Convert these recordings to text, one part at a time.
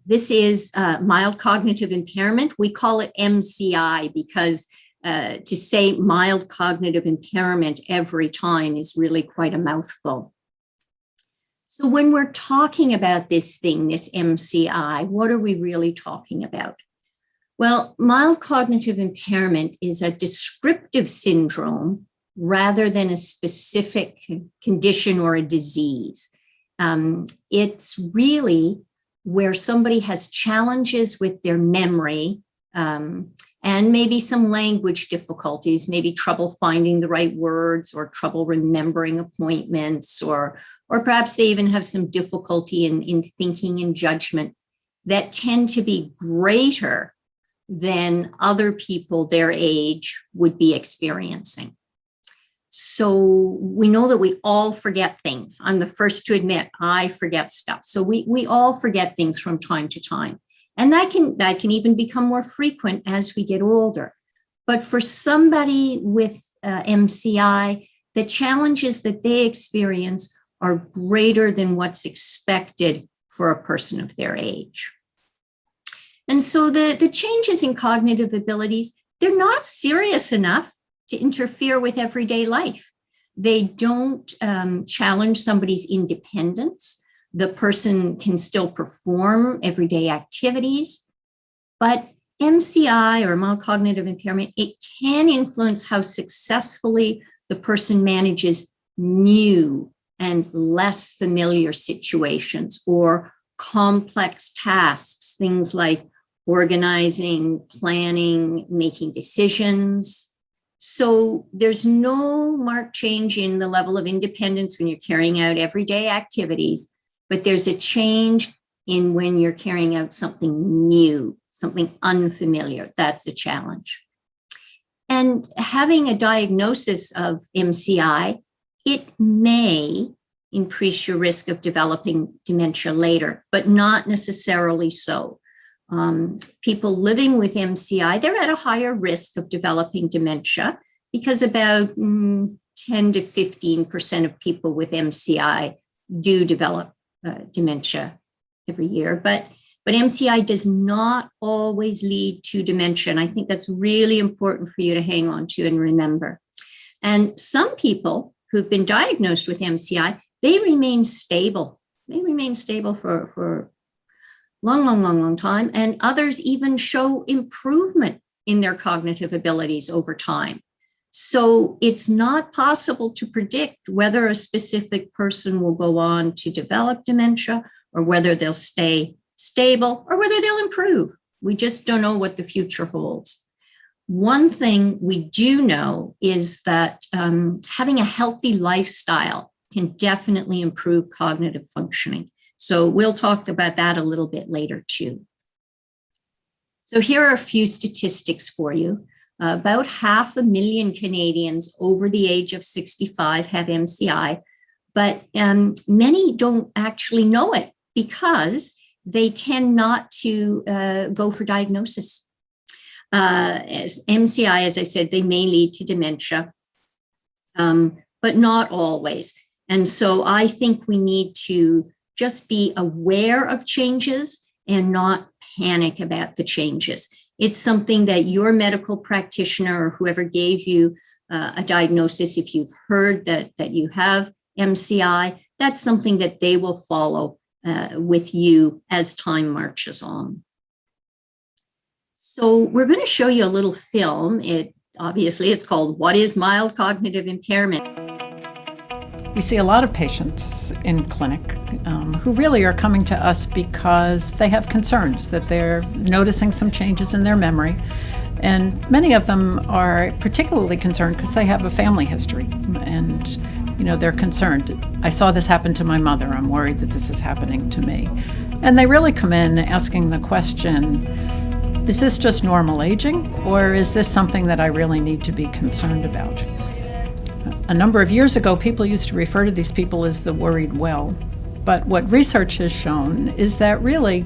This is mild cognitive impairment. We call it MCI because to say mild cognitive impairment every time is really quite a mouthful. So when we're talking about this thing, this MCI, what are we really talking about? Well, mild cognitive impairment is a descriptive syndrome rather than a specific condition or a disease. It's really where somebody has challenges with their memory and maybe some language difficulties, maybe trouble finding the right words or trouble remembering appointments, or perhaps they even have some difficulty in thinking and judgment that tend to be greater than other people their age would be experiencing. So we know that we all forget things. I'm the first to admit I forget stuff. So we all forget things from time to time. And that can even become more frequent as we get older. But for somebody with MCI, the challenges that they experience are greater than what's expected for a person of their age. And so the changes in cognitive abilities, they're not serious enough to interfere with everyday life. They don't challenge somebody's independence. The person can still perform everyday activities, but MCI or mild cognitive impairment, it can influence how successfully the person manages new and less familiar situations or complex tasks, things like organizing, planning, making decisions. So there's no marked change in the level of independence when you're carrying out everyday activities, but there's a change in when you're carrying out something new, something unfamiliar. That's a challenge. And having a diagnosis of MCI, it may increase your risk of developing dementia later, but not necessarily so. People living with MCI, they're at a higher risk of developing dementia because about 10 to 15% of people with MCI do develop dementia every year. But MCI does not always lead to dementia. And I think that's really important for you to hang on to and remember. And some people who've been diagnosed with MCI, they remain stable. They remain stable for long time, and others even show improvement in their cognitive abilities over time. So it's not possible to predict whether a specific person will go on to develop dementia or whether they'll stay stable or whether they'll improve. We just don't know what the future holds. One thing we do know is that having a healthy lifestyle can definitely improve cognitive functioning. So we'll talk about that a little bit later too. So here are a few statistics for you. About 500,000 Canadians over the age of 65 have MCI, but many don't actually know it because they tend not to go for diagnosis. As MCI, as I said, they may lead to dementia, but not always. And so I think we need to just be aware of changes and not panic about the changes. It's something that your medical practitioner or whoever gave you a diagnosis, if you've heard that you have MCI, that's something that they will follow with you as time marches on. So we're going to show you a little film. Obviously, it's called What is Mild Cognitive Impairment? We see a lot of patients in clinic who really are coming to us because they have concerns that they're noticing some changes in their memory. And many of them are particularly concerned because they have a family history and, they're concerned. I saw this happen to my mother. I'm worried that this is happening to me. And they really come in asking the question, is this just normal aging, or is this something that I really need to be concerned about? A number of years ago, people used to refer to these people as the worried well. But what research has shown is that really,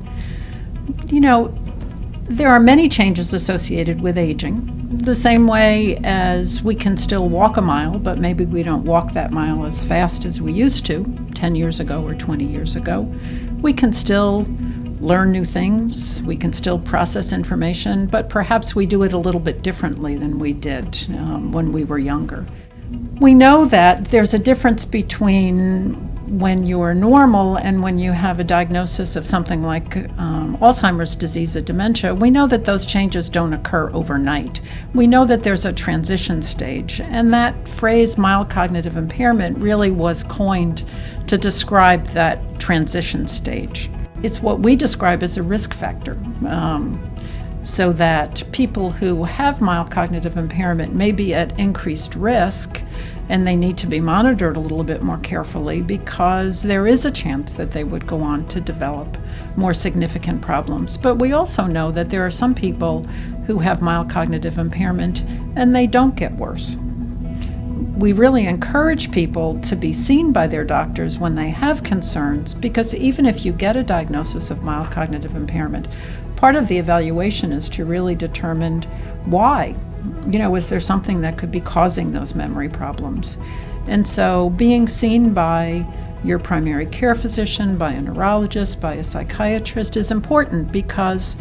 there are many changes associated with aging. The same way as we can still walk a mile, but maybe we don't walk that mile as fast as we used to 10 years ago or 20 years ago. We can still learn new things, we can still process information, but perhaps we do it a little bit differently than we did when we were younger. We know that there's a difference between when you're normal and when you have a diagnosis of something like Alzheimer's disease or dementia. We know that those changes don't occur overnight. We know that there's a transition stage, and that phrase mild cognitive impairment really was coined to describe that transition stage. It's what we describe as a risk factor, so that people who have mild cognitive impairment may be at increased risk, and they need to be monitored a little bit more carefully because there is a chance that they would go on to develop more significant problems. But we also know that there are some people who have mild cognitive impairment and they don't get worse. We really encourage people to be seen by their doctors when they have concerns, because even if you get a diagnosis of mild cognitive impairment, part of the evaluation is to really determine why. Is there something that could be causing those memory problems? And so being seen by your primary care physician, by a neurologist, by a psychiatrist is important, because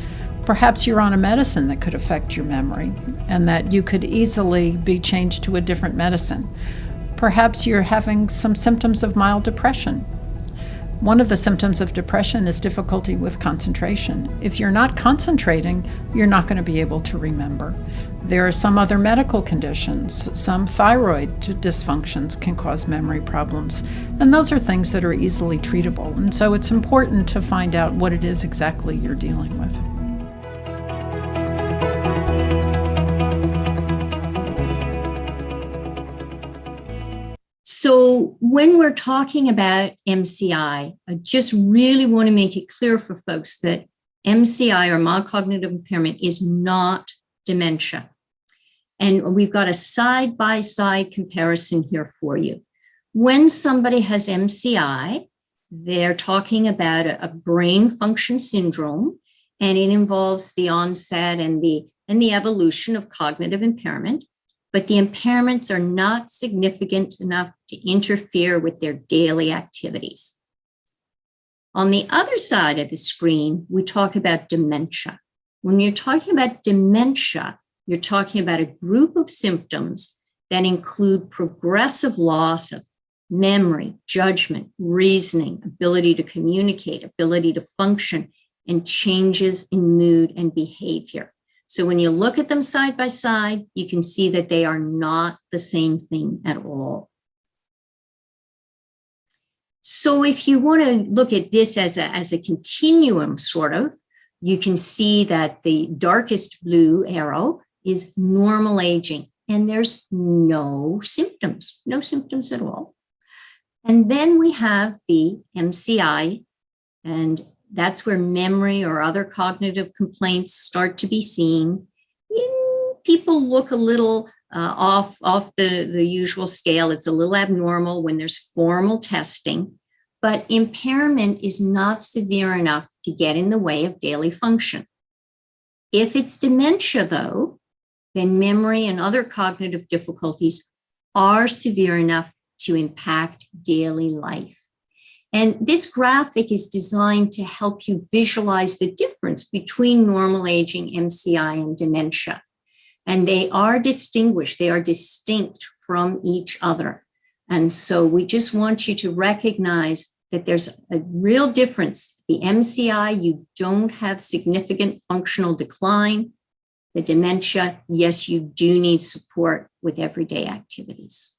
perhaps you're on a medicine that could affect your memory and that you could easily be changed to a different medicine. Perhaps you're having some symptoms of mild depression. One of the symptoms of depression is difficulty with concentration. If you're not concentrating, you're not going to be able to remember. There are some other medical conditions. Some thyroid dysfunctions can cause memory problems, and those are things that are easily treatable. And so it's important to find out what it is exactly you're dealing with. So when we're talking about MCI, I just really want to make it clear for folks that MCI, or mild cognitive impairment, is not dementia. And we've got a side-by-side comparison here for you. When somebody has MCI, they're talking about a brain function syndrome, and it involves the onset and the evolution of cognitive impairment. But the impairments are not significant enough to interfere with their daily activities. On the other side of the screen, we talk about dementia. When you're talking about dementia, you're talking about a group of symptoms that include progressive loss of memory, judgment, reasoning, ability to communicate, ability to function, and changes in mood and behavior. So when you look at them side by side, you can see that they are not the same thing at all. So if you want to look at this as a continuum, sort of, you can see that the darkest blue arrow is normal aging, and there's no symptoms at all. And then we have the MCI, and that's where memory or other cognitive complaints start to be seen. People look a little off the usual scale. It's a little abnormal when there's formal testing, but impairment is not severe enough to get in the way of daily function. If it's dementia, though, then memory and other cognitive difficulties are severe enough to impact daily life. And this graphic is designed to help you visualize the difference between normal aging, MCI, and dementia. And they are distinguished, they are distinct from each other. And so we just want you to recognize that there's a real difference. The MCI, you don't have significant functional decline. The dementia, yes, you do need support with everyday activities.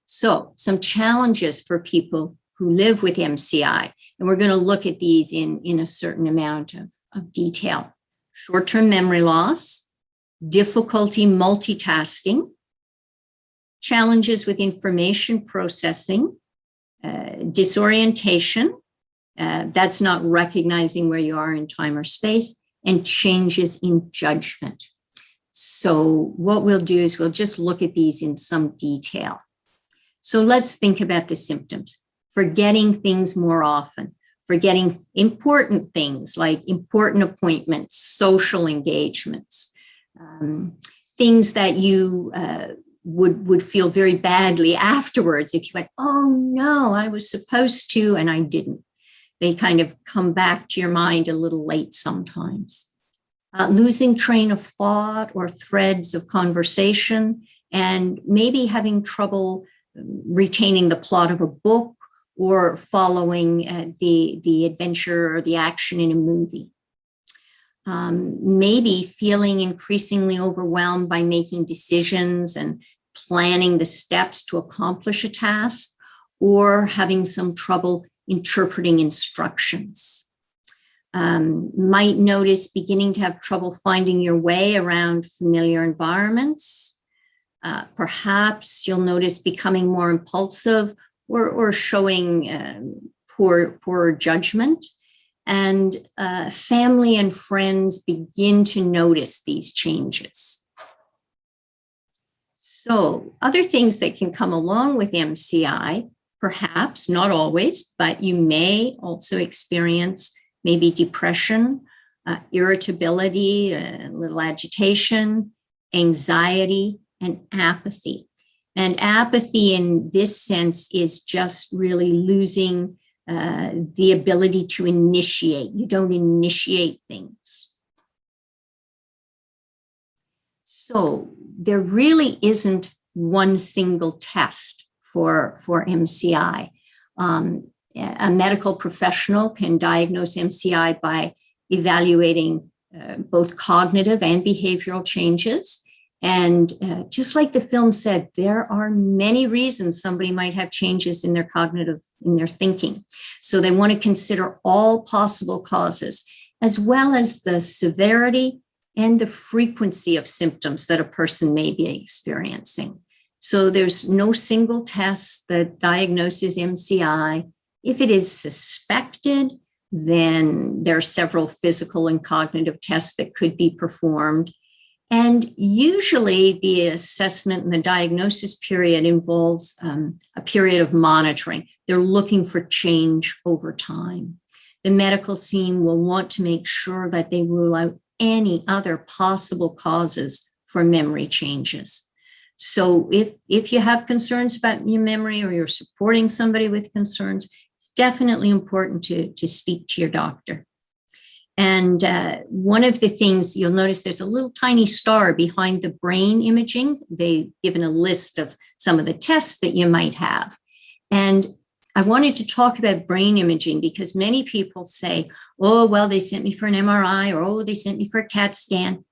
So some challenges for people who live with MCI, and we're going to look at these in a certain amount of detail. Short-term memory loss, difficulty multitasking, challenges with information processing, disorientation, that's not recognizing where you are in time or space, and changes in judgment. So what we'll do is we'll just look at these in some detail. So let's think about the symptoms. Forgetting things more often, forgetting important things like important appointments, social engagements, things that you would feel very badly afterwards if you went, oh no, I was supposed to and I didn't. They kind of come back to your mind a little late sometimes. Losing train of thought or threads of conversation, and maybe having trouble retaining the plot of a book or following the adventure or the action in a movie. Maybe feeling increasingly overwhelmed by making decisions and planning the steps to accomplish a task, or having some trouble interpreting instructions. Might notice beginning to have trouble finding your way around familiar environments. Perhaps you'll notice becoming more impulsive or showing poor judgment. And family and friends begin to notice these changes. So other things that can come along with MCI, perhaps, not always, but you may also experience maybe depression, irritability, a little agitation, anxiety, and apathy. And apathy in this sense is just really losing the ability to initiate. You don't initiate things. So there really isn't one single test for MCI. A medical professional can diagnose MCI by evaluating both cognitive and behavioral changes. And just like the film said, there are many reasons somebody might have changes in their thinking. So they want to consider all possible causes, as well as the severity and the frequency of symptoms that a person may be experiencing. So there's no single test that diagnoses MCI. If it is suspected, then there are several physical and cognitive tests that could be performed. And usually the assessment and the diagnosis period involves a period of monitoring. They're looking for change over time. The medical team will want to make sure that they rule out any other possible causes for memory changes. So if you have concerns about your memory or you're supporting somebody with concerns, it's definitely important to speak to your doctor. And one of the things you'll notice, there's a little tiny star behind the brain imaging. They've given a list of some of the tests that you might have. And I wanted to talk about brain imaging because many people say, oh, well, they sent me for an MRI, or, oh, they sent me for a CAT scan.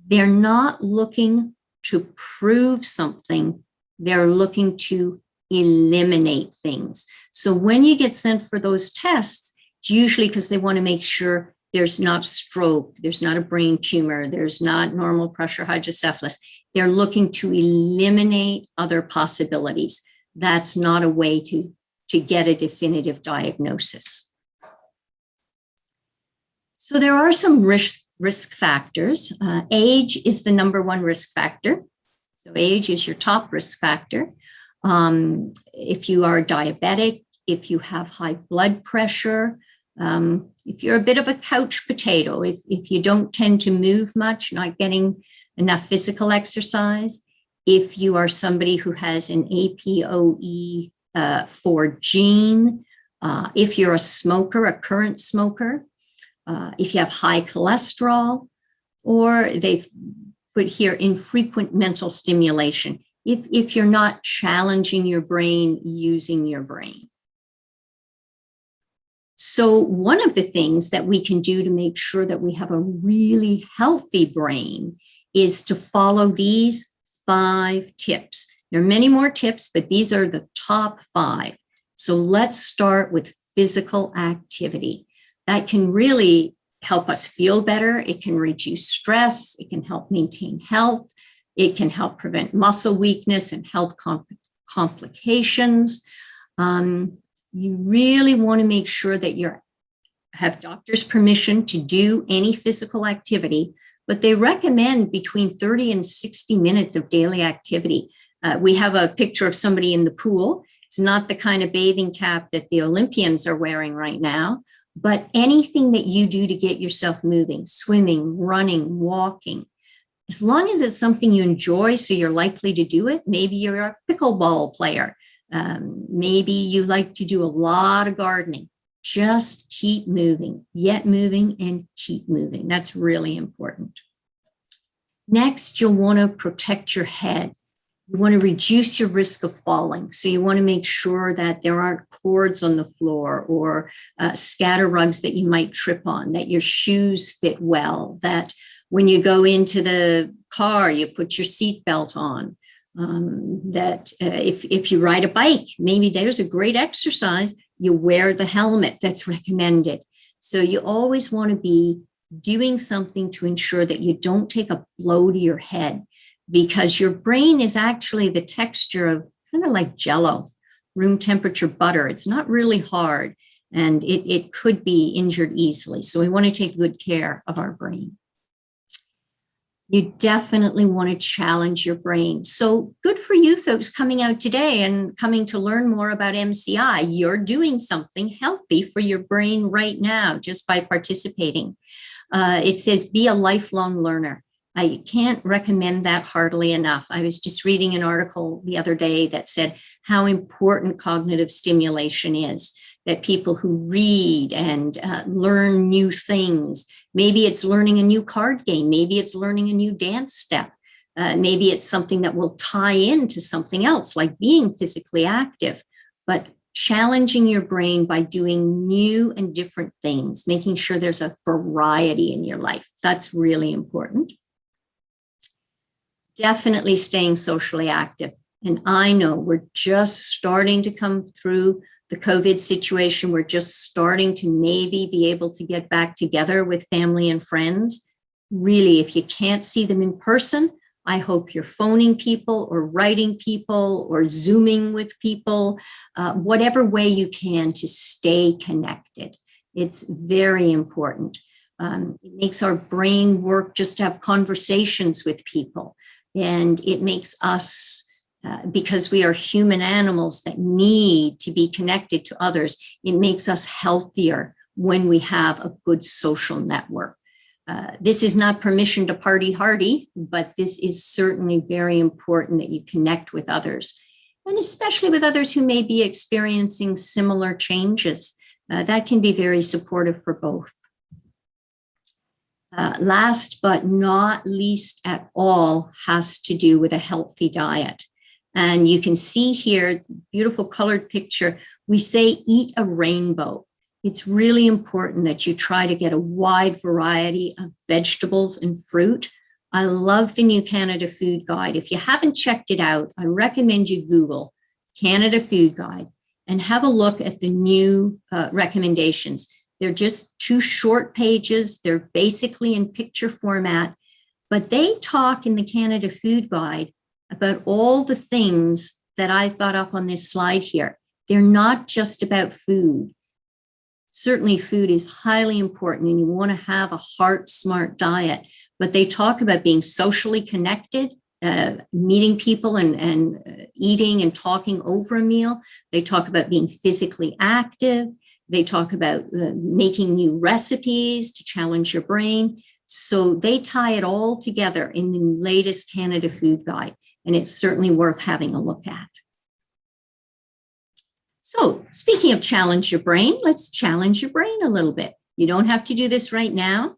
They're not looking to prove something. They're looking to eliminate things. So when you get sent for those tests, it's usually because they want to make sure there's not stroke, there's not a brain tumor, there's not normal pressure hydrocephalus. They're looking to eliminate other possibilities. That's not a way to get a definitive diagnosis. So there are some risk factors. Age is the #1 risk factor. So age is your top risk factor. If you are diabetic, if you have high blood pressure, if you're a bit of a couch potato, if you don't tend to move much, not getting enough physical exercise, if you are somebody who has an APOE4 gene, if you're a smoker, a current smoker, if you have high cholesterol, or they've put here infrequent mental stimulation, if you're not challenging your brain using your brain. So one of the things that we can do to make sure that we have a really healthy brain is to follow these 5 tips. There are many more tips, but these are the top 5. So let's start with physical activity. That can really help us feel better. It can reduce stress. It can help maintain health. It can help prevent muscle weakness and health complications. You really want to make sure that you have doctor's permission to do any physical activity, but they recommend between 30 and 60 minutes of daily activity. We have a picture of somebody in the pool. It's not the kind of bathing cap that the Olympians are wearing right now, but anything that you do to get yourself moving, swimming, running, walking, as long as it's something you enjoy, so you're likely to do it. Maybe you're a pickleball player. Maybe you like to do a lot of gardening. Just keep moving, yet moving and keep moving. That's really important. Next, you'll want to protect your head. You want to reduce your risk of falling. So you want to make sure that there aren't cords on the floor or scatter rugs that you might trip on, that your shoes fit well, that when you go into the car, you put your seatbelt on, that if you ride a bike, maybe there's a great exercise, you wear the helmet that's recommended. So you always want to be doing something to ensure that you don't take a blow to your head, because your brain is actually the texture of kind of like Jell-O, room temperature butter. It's not really hard, and it could be injured easily. So we want to take good care of our brain. You definitely want to challenge your brain. So good for you folks coming out today and coming to learn more about MCI. You're doing something healthy for your brain right now just by participating. It says, be a lifelong learner. I can't recommend that heartily enough. I was just reading an article the other day that said how important cognitive stimulation is, that people who read and learn new things, maybe it's learning a new card game, maybe it's learning a new dance step, maybe it's something that will tie into something else like being physically active, but challenging your brain by doing new and different things, making sure there's a variety in your life. That's really important. Definitely staying socially active. And I know we're just starting to come through the COVID situation. We're just starting to maybe be able to get back together with family and friends. Really, if you can't see them in person, I hope you're phoning people or writing people or Zooming with people, whatever way you can to stay connected. It's very important. It makes our brain work just to have conversations with people. And it makes us, because we are human animals that need to be connected to others, it makes us healthier when we have a good social network. This is not permission to party hardy, but this is certainly very important that you connect with others, and especially with others who may be experiencing similar changes. That can be very supportive for both. Last but not least at all has to do with a healthy diet. And you can see here, beautiful colored picture, we say eat a rainbow. It's really important that you try to get a wide variety of vegetables and fruit. I love the new Canada Food Guide. If you haven't checked it out, I recommend you Google Canada Food Guide and have a look at the new recommendations. They're just 2 short pages. They're basically in picture format, but they talk in the Canada Food Guide about all the things that I've got up on this slide here. They're not just about food. Certainly food is highly important and you want to have a heart smart diet, but they talk about being socially connected, meeting people and eating and talking over a meal. They talk about being physically active. They talk about making new recipes to challenge your brain. So they tie it all together in the latest Canada Food Guide, and it's certainly worth having a look at. So speaking of challenge your brain, let's challenge your brain a little bit. You don't have to do this right now,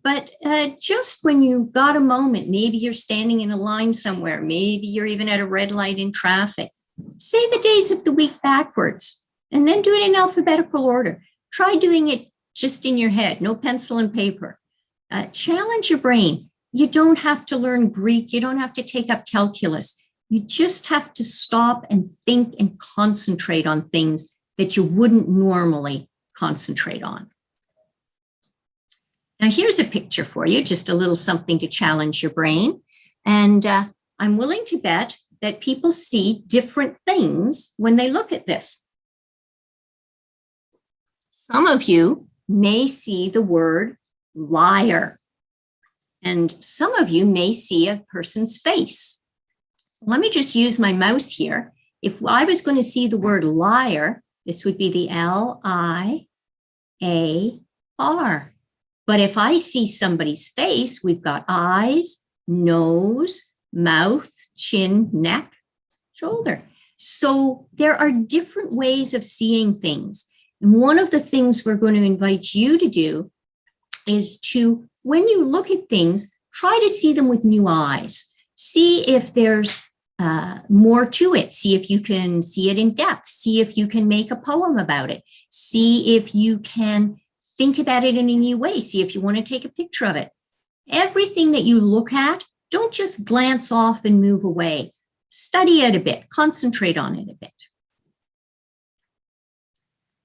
but just when you've got a moment, maybe you're standing in a line somewhere, maybe you're even at a red light in traffic, say the days of the week backwards. And then do it in alphabetical order. Try doing it just in your head, no pencil and paper. Challenge your brain. You don't have to learn Greek. You don't have to take up calculus. You just have to stop and think and concentrate on things that you wouldn't normally concentrate on. Now, here's a picture for you, just a little something to challenge your brain. And I'm willing to bet that people see different things when they look at this. Some of you may see the word liar, and some of you may see a person's face. So let me just use my mouse here. If I was going to see the word liar, this would be the L-I-A-R. But if I see somebody's face, we've got eyes, nose, mouth, chin, neck, shoulder. So there are different ways of seeing things. And one of the things we're going to invite you to do is to, when you look at things, try to see them with new eyes. See if there's more to it. See if you can see it in depth. See if you can make a poem about it. See if you can think about it in a new way. See if you want to take a picture of it. Everything that you look at, don't just glance off and move away. Study it a bit. Concentrate on it a bit.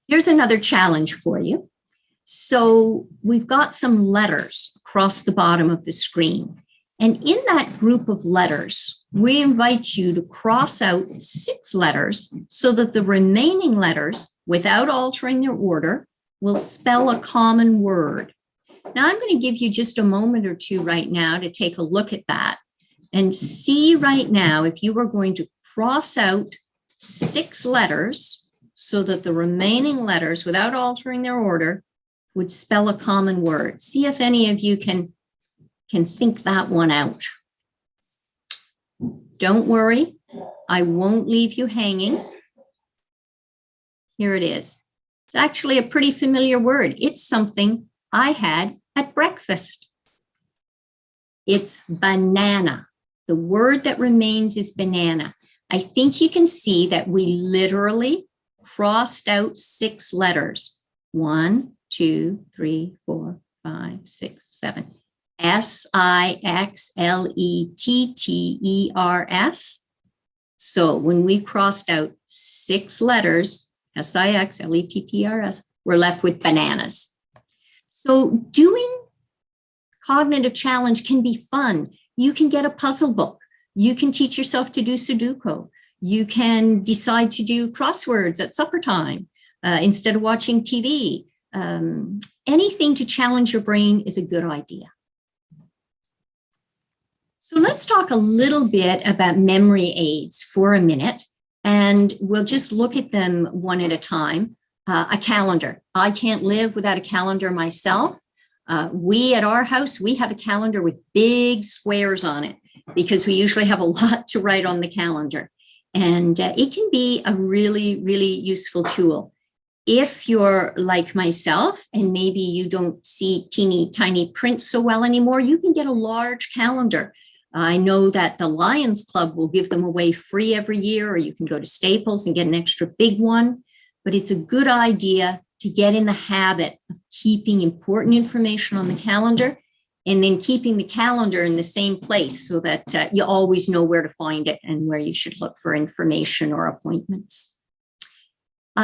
Here's another challenge for you. So we've got some letters across the bottom of the screen. And in that group of letters, we invite you to cross out 6 letters so that the remaining letters, without altering their order, will spell a common word. Now, I'm going to give you just a moment or two right now to take a look at that and see right now if you were going to cross out 6 letters so that the remaining letters, without altering their order, would spell a common word. See if any of you can think that one out. Don't worry, I won't leave you hanging. Here it is. It's actually a pretty familiar word. It's something I had at breakfast. It's banana. The word that remains is banana. I think you can see that we literally crossed out 6 letters. 1, 2, 3, 4, 5, 6, 7. SIXLETTERS. So when we crossed out 6 letters, SIXLETTERS, we're left with bananas. So doing cognitive challenge can be fun. You can get a puzzle book. You can teach yourself to do Sudoku. You can decide to do crosswords at supper time instead of watching TV. Anything to challenge your brain is a good idea. So let's talk a little bit about memory aids for a minute, and we'll just look at them one at a time. A calendar. I can't live without a calendar myself. We at our house, we have a calendar with big squares on it because we usually have a lot to write on the calendar. And it can be a really, really useful tool. If you're like myself and maybe you don't see teeny tiny print so well anymore, you can get a large calendar. I know that the Lions Club will give them away free every year, or you can go to Staples and get an extra big one. But it's a good idea to get in the habit of keeping important information on the calendar and then keeping the calendar in the same place so that you always know where to find it and where you should look for information or appointments.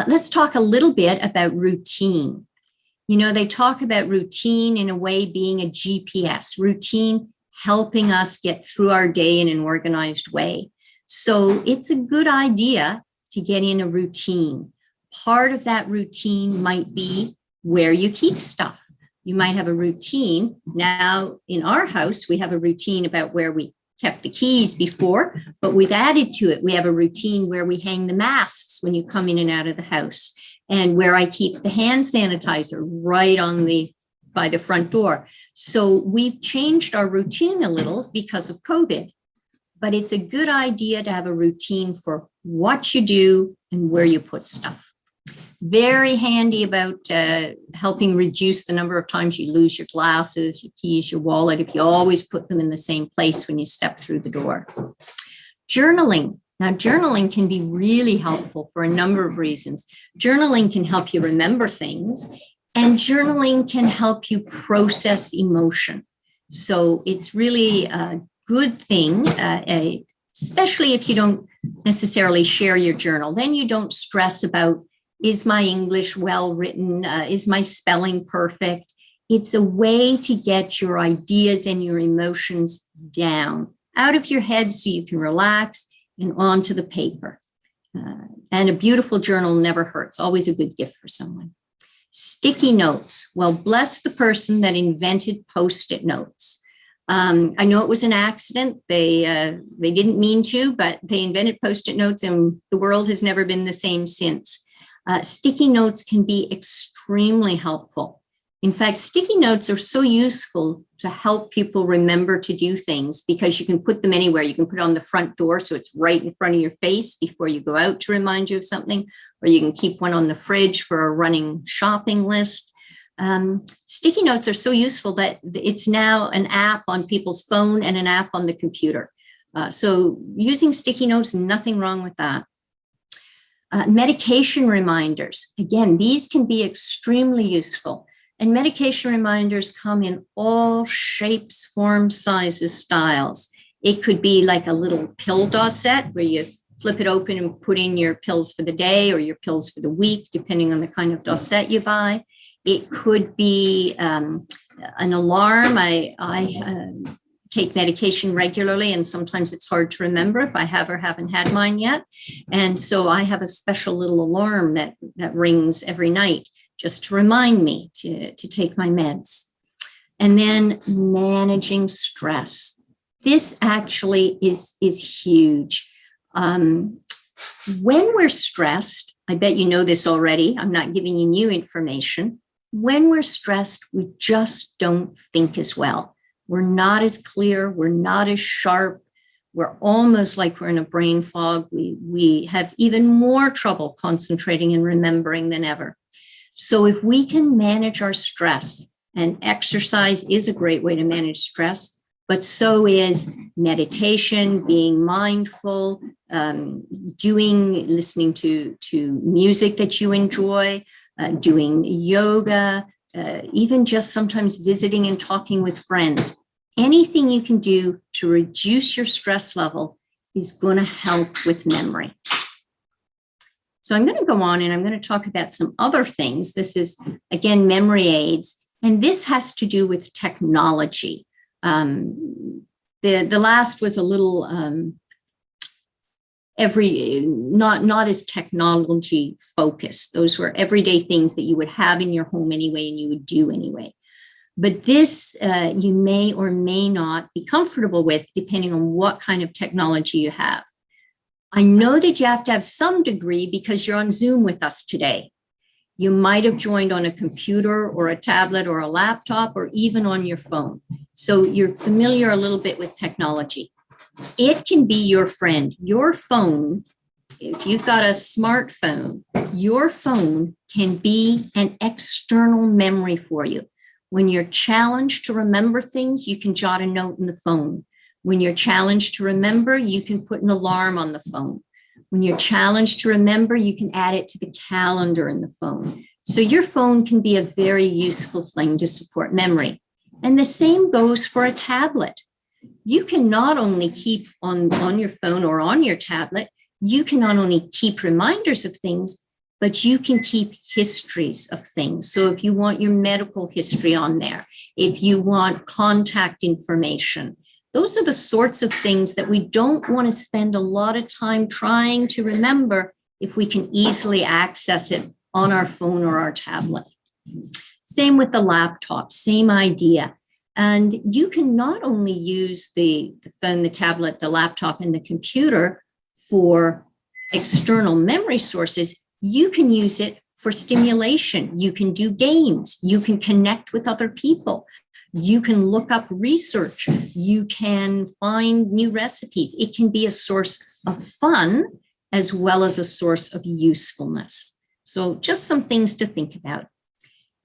Let's talk a little bit about routine. You know, they talk about routine in a way being a GPS, routine helping us get through our day in an organized way. So it's a good idea to get in a routine. Part of that routine might be where you keep stuff. You might have a routine. Now, in our house, we have a routine about where we kept the keys before, but we've added to it. We have a routine where we hang the masks when you come in and out of the house, and where I keep the hand sanitizer right on by the front door. So we've changed our routine a little because of COVID, but it's a good idea to have a routine for what you do and where you put stuff. Very handy about helping reduce the number of times you lose your glasses, your keys, your wallet, if you always put them in the same place when you step through the door. Journaling. Now, journaling can be really helpful for a number of reasons. Journaling can help you remember things, and journaling can help you process emotion. So it's really a good thing, especially if you don't necessarily share your journal. Then you don't stress about, is my English well written? Is my spelling perfect? It's a way to get your ideas and your emotions down, out of your head so you can relax and onto the paper. And a beautiful journal never hurts, always a good gift for someone. Sticky notes. Well, bless the person that invented Post-it notes. I know it was an accident. They didn't mean to, but they invented Post-it notes and the world has never been the same since. Sticky notes can be extremely helpful. In fact, sticky notes are so useful to help people remember to do things because you can put them anywhere. You can put it on the front door so it's right in front of your face before you go out to remind you of something, or you can keep one on the fridge for a running shopping list. Sticky notes are so useful that it's now an app on people's phone and an app on the computer. So using sticky notes, nothing wrong with that. Medication reminders. Again, these can be extremely useful. And medication reminders come in all shapes, forms, sizes, styles. It could be like a little pill dossette where you flip it open and put in your pills for the day or your pills for the week, depending on the kind of dossette you buy. It could be an alarm. I take medication regularly, and sometimes it's hard to remember if I have or haven't had mine yet. And so I have a special little alarm that rings every night just to remind me to take my meds. And then managing stress. This actually is huge. When we're stressed, I bet you know this already, I'm not giving you new information. When we're stressed, we just don't think as well. We're not as clear, we're not as sharp, we're almost like we're in a brain fog. We have even more trouble concentrating and remembering than ever. So if we can manage our stress, and exercise is a great way to manage stress, but so is meditation, being mindful, listening to music that you enjoy, doing yoga, even just sometimes visiting and talking with friends. Anything you can do to reduce your stress level is going to help with memory. So I'm going to go on and I'm going to talk about some other things. This is, again, memory aids, and this has to do with technology. The last was a little not as technology focused. Those were everyday things that you would have in your home anyway and you would do anyway. But this you may or may not be comfortable with depending on what kind of technology you have. I know that you have to have some degree because you're on Zoom with us today. You might have joined on a computer or a tablet or a laptop or even on your phone. So you're familiar a little bit with technology. It can be your friend. Your phone, if you've got a smartphone, your phone can be an external memory for you. When you're challenged to remember things, you can jot a note in the phone. When you're challenged to remember, you can put an alarm on the phone. When you're challenged to remember, you can add it to the calendar in the phone. So your phone can be a very useful thing to support memory. And the same goes for a tablet. You can not only keep on your phone or on your tablet, you can not only keep reminders of things, but you can keep histories of things. So if you want your medical history on there, if you want contact information, those are the sorts of things that we don't want to spend a lot of time trying to remember if we can easily access it on our phone or our tablet. Same with the laptop, same idea. And you can not only use the phone, the tablet, the laptop, and the computer for external memory sources, you can use it for stimulation. You can do games. You can connect with other people. You can look up research. You can find new recipes. It can be a source of fun as well as a source of usefulness. So just some things to think about.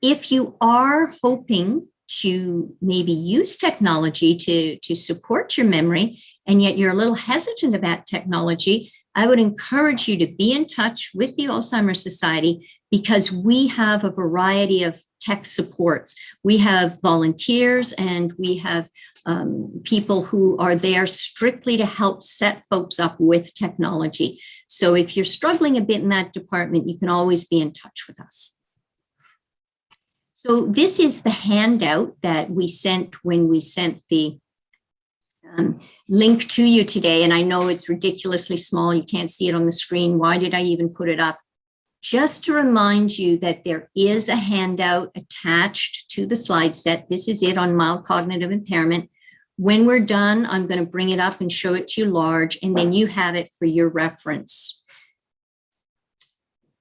If you are hoping to maybe use technology to support your memory, and yet you're a little hesitant about technology, I would encourage you to be in touch with the Alzheimer's Society because we have a variety of tech supports. We have volunteers and we have people who are there strictly to help set folks up with technology. So if you're struggling a bit in that department, you can always be in touch with us. So this is the handout that we sent when we sent the link to you today. And I know it's ridiculously small. You can't see it on the screen. Why did I even put it up? Just to remind you that there is a handout attached to the slide set. This is it on mild cognitive impairment. When we're done, I'm going to bring it up and show it to you large, and then you have it for your reference.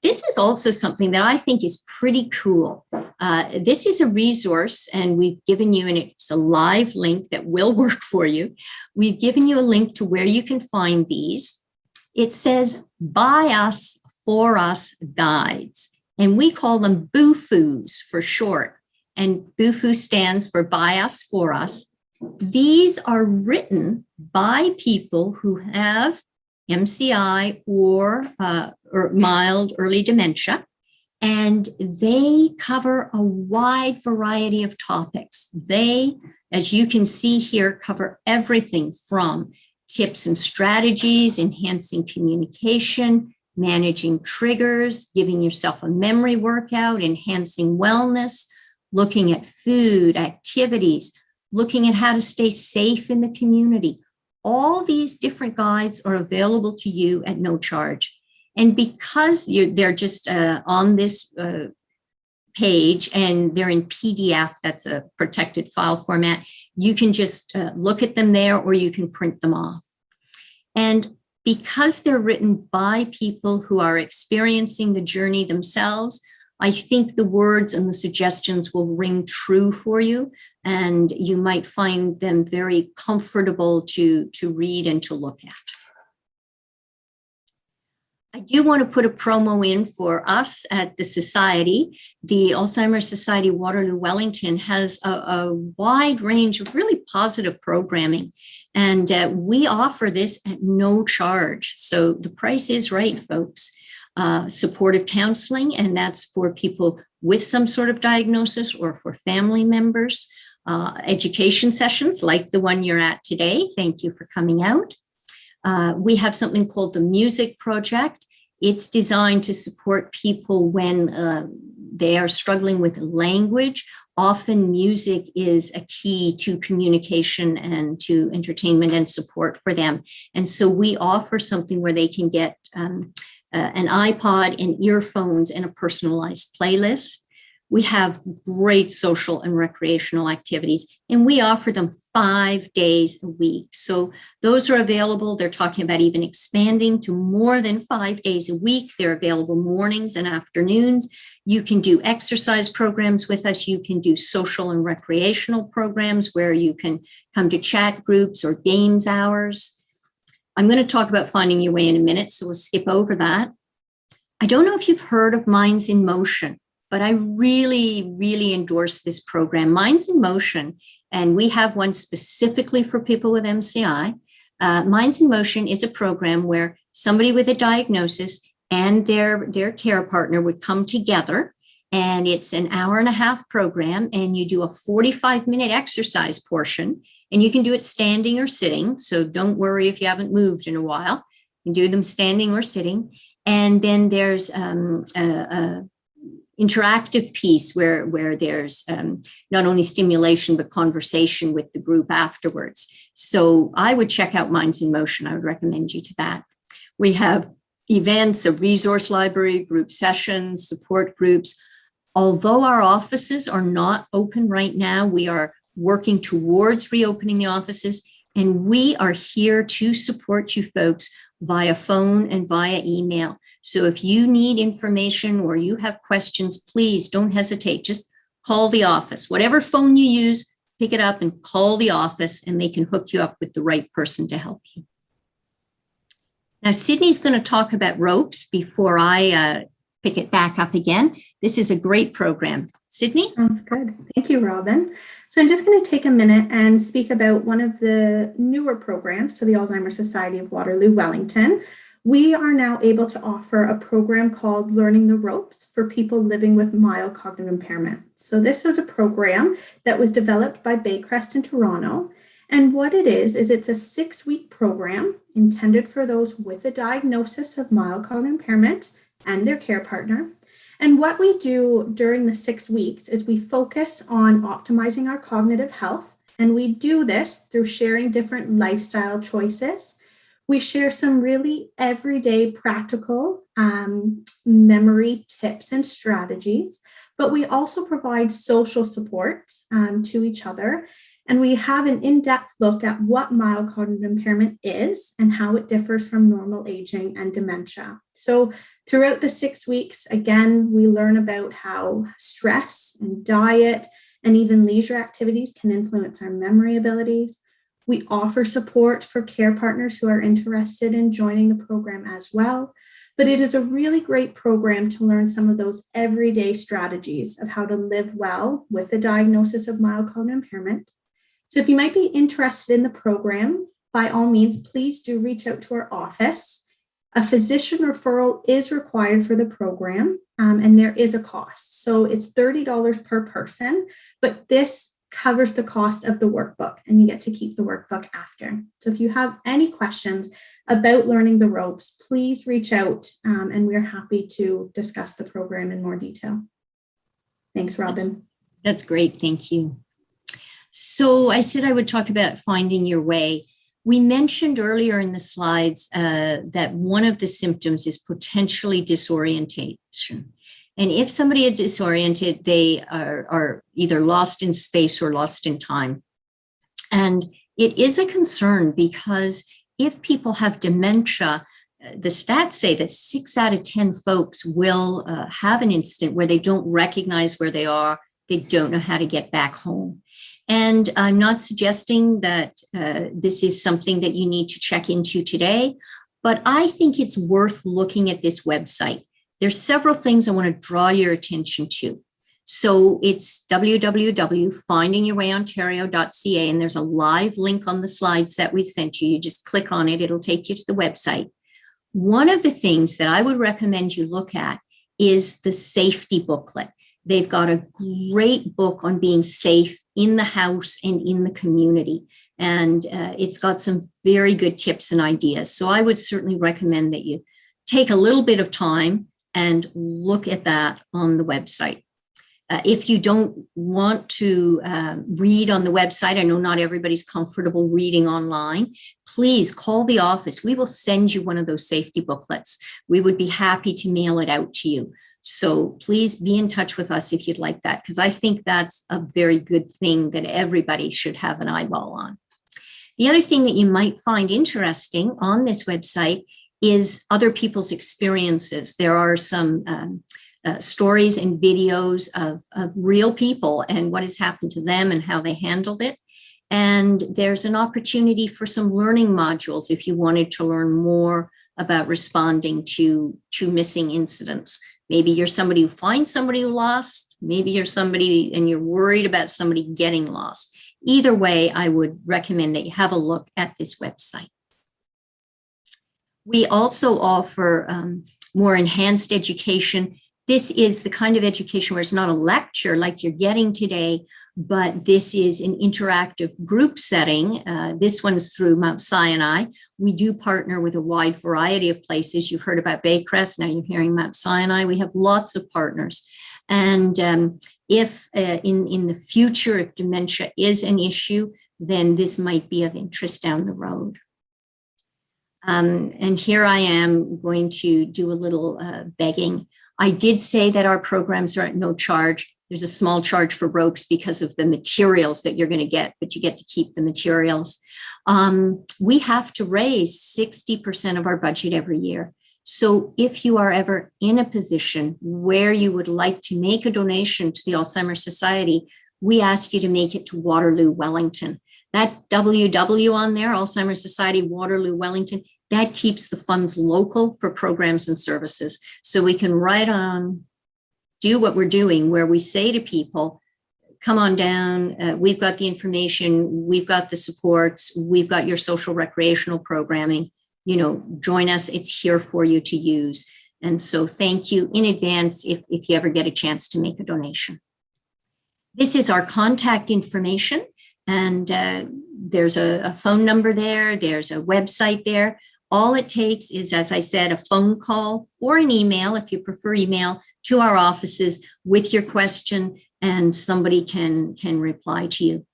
This is also something that I think is pretty cool. This is a resource, and we've given you, and it's a live link that will work for you. We've given you a link to where you can find these. It says By Us, For Us Guides, and we call them Buffus for short. And Buffu stands for By Us, For Us. These are written by people who have MCI or mild early dementia, and they cover a wide variety of topics. They, as you can see here, cover everything from tips and strategies, enhancing communication, managing triggers, giving yourself a memory workout, enhancing wellness, looking at food, activities, looking at how to stay safe in the community. All these different guides are available to you at no charge. And because they're just on this page and they're in PDF, that's a protected file format, you can just look at them there, or you can print them off. And because they're written by people who are experiencing the journey themselves, I think the words and the suggestions will ring true for you, and you might find them very comfortable to read and to look at. I do want to put a promo in for us at the Society. The Alzheimer Society Waterloo Wellington has a wide range of really positive programming, and we offer this at no charge. So the price is right, folks. Supportive counseling, and that's for people with some sort of diagnosis or for family members. Education sessions like the one you're at today. Thank you for coming out. We have something called the Music Project. It's designed to support people when they are struggling with language. Often music is a key to communication and to entertainment and support for them. And so we offer something where they can get an iPod and earphones and a personalized playlist. We have great social and recreational activities, and we offer them 5 days a week. So those are available. They're talking about even expanding to more than 5 days a week. They're available mornings and afternoons. You can do exercise programs with us. You can do social and recreational programs where you can come to chat groups or games hours. I'm going to talk about finding your way in a minute, so we'll skip over that. I don't know if you've heard of Minds in Motion, but I really, really endorse this program. Minds in Motion, and we have one specifically for people with MCI. Minds in Motion is a program where somebody with a diagnosis and their care partner would come together, and it's an hour-and-a-half program, and you do a 45-minute exercise portion, and you can do it standing or sitting, so don't worry if you haven't moved in a while. You can do them standing or sitting. And then there's a interactive piece where there's not only stimulation, but conversation with the group afterwards. So I would check out Minds in Motion. I would recommend you to that. We have events, a resource library, group sessions, support groups. Although our offices are not open right now, we are working towards reopening the offices, and we are here to support you folks via phone and via email. So if you need information or you have questions, please don't hesitate. Just call the office. Whatever phone you use, pick it up and call the office, and they can hook you up with the right person to help you. Now, Sydney's going to talk about ropes before I pick it back up again. This is a great program. Sydney? Sounds good. Thank you, Robin. So I'm just going to take a minute and speak about one of the newer programs to the Alzheimer Society of Waterloo Wellington. We are now able to offer a program called Learning the Ropes for people living with mild cognitive impairment. So this was a program that was developed by Baycrest in Toronto. And what it is it's a 6-week program intended for those with a diagnosis of mild cognitive impairment and their care partner. And what we do during the 6 weeks is we focus on optimizing our cognitive health. And we do this through sharing different lifestyle choices. We share some really everyday practical memory tips and strategies, but we also provide social support to each other. And we have an in-depth look at what mild cognitive impairment is and how it differs from normal aging and dementia. So Throughout the 6 weeks, again, we learn about how stress and diet and even leisure activities can influence our memory abilities. We offer support for care partners who are interested in joining the program as well. But it is a really great program to learn some of those everyday strategies of how to live well with a diagnosis of mild cognitive impairment. So if you might be interested in the program, by all means, please do reach out to our office. A physician referral is required for the program, and there is a cost. So it's $30 per person, but this covers the cost of the workbook, and you get to keep the workbook after. So if you have any questions about learning the ropes, please reach out, and we're happy to discuss the program in more detail. Thanks, Robin. That's great. Thank you. So I said I would talk about finding your way. We mentioned earlier in the slides that one of the symptoms is potentially disorientation. And if somebody is disoriented, they are either lost in space or lost in time. And it is a concern because if people have dementia, the stats say that 6 out of 10 folks will have an instant where they don't recognize where they are, they don't know how to get back home. And I'm not suggesting that this is something that you need to check into today, but I think it's worth looking at this website. There's several things I want to draw your attention to. So it's www.findingyourwayontario.ca, and there's a live link on the slides that we sent you. You just click on it, it'll take you to the website. One of the things that I would recommend you look at is the safety booklet. They've got a great book on being safe in the house and in the community. And it's got some very good tips and ideas. So I would certainly recommend that you take a little bit of time and look at that on the website. If you don't want to read on the website, I know not everybody's comfortable reading online, please call the office. We will send you one of those safety booklets. We would be happy to mail it out to you. So please be in touch with us if you'd like that, because I think that's a very good thing that everybody should have an eyeball on. The other thing that you might find interesting on this website is other people's experiences. There are some stories and videos of real people and what has happened to them and how they handled it. And there's an opportunity for some learning modules if you wanted to learn more about responding to missing incidents. Maybe you're somebody who finds somebody who lost. Maybe you're somebody and you're worried about somebody getting lost. Either way, I would recommend that you have a look at this website. We also offer more enhanced education. This is the kind of education where it's not a lecture like you're getting today, but this is an interactive group setting. This one's through Mount Sinai. We do partner with a wide variety of places. You've heard about Baycrest, now you're hearing Mount Sinai. We have lots of partners. And if in the future, if dementia is an issue, then this might be of interest down the road. And here I am going to do a little begging. I did say that our programs are at no charge. There's a small charge for ropes because of the materials that you're going to get, but you get to keep the materials. We have to raise 60% of our budget every year. So if you are ever in a position where you would like to make a donation to the Alzheimer's Society, we ask you to make it to Waterloo Wellington. That WW on there, Alzheimer's Society Waterloo Wellington, that keeps the funds local for programs and services. So we can right on do what we're doing, where we say to people, come on down, we've got the information, we've got the supports, we've got your social recreational programming, you know, join us, it's here for you to use. And so thank you in advance if you ever get a chance to make a donation. This is our contact information, and there's a phone number there, there's a website there. All it takes is, as I said, a phone call or an email, if you prefer email, to our offices with your question, and somebody can reply to you.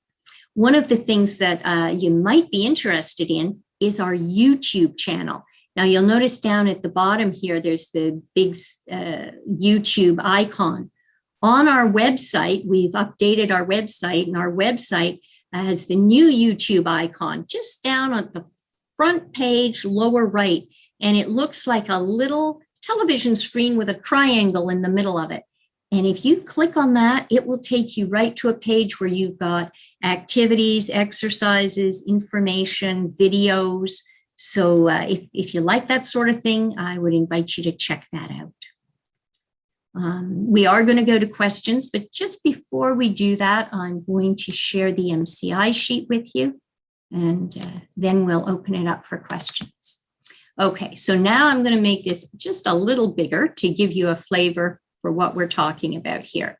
One of the things that you might be interested in is our YouTube channel. Now you'll notice down at the bottom here, there's the big YouTube icon. On our website, we've updated our website, and our website has the new YouTube icon just down at the front page, lower right, and it looks like a little television screen with a triangle in the middle of it. And if you click on that, it will take you right to a page where you've got activities, exercises, information, videos. So if you like that sort of thing, I would invite you to check that out. We are going to go to questions, but just before we do that, I'm going to share the MCI sheet with you, and then we'll open it up for questions. Okay, so now I'm going to make this just a little bigger to give you a flavor for what we're talking about here.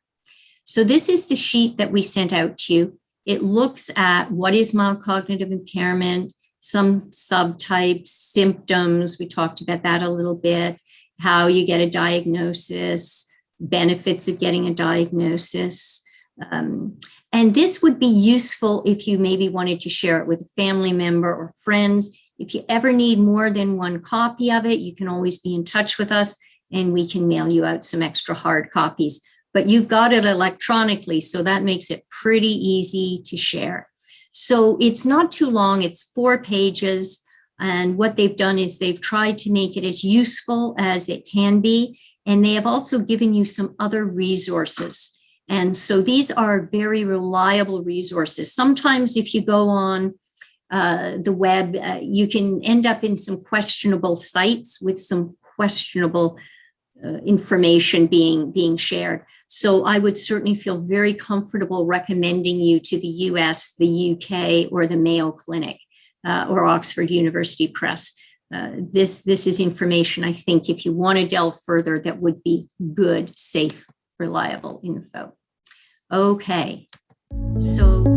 So this is the sheet that we sent out to you. It looks at what is mild cognitive impairment, some subtypes, symptoms. We talked about that a little bit, how you get a diagnosis, benefits of getting a diagnosis. And this would be useful if you maybe wanted to share it with a family member or friends. If you ever need more than one copy of it, you can always be in touch with us and we can mail you out some extra hard copies. But you've got it electronically, so that makes it pretty easy to share. So it's not too long, it's 4 pages. And what they've done is they've tried to make it as useful as it can be. And they have also given you some other resources. And so these are very reliable resources. Sometimes if you go on the web, you can end up in some questionable sites with some questionable information being shared. So I would certainly feel very comfortable recommending you to the US, the UK, or the Mayo Clinic or Oxford University Press. This is information, I think, if you want to delve further, that would be good, safe, reliable info. Okay, so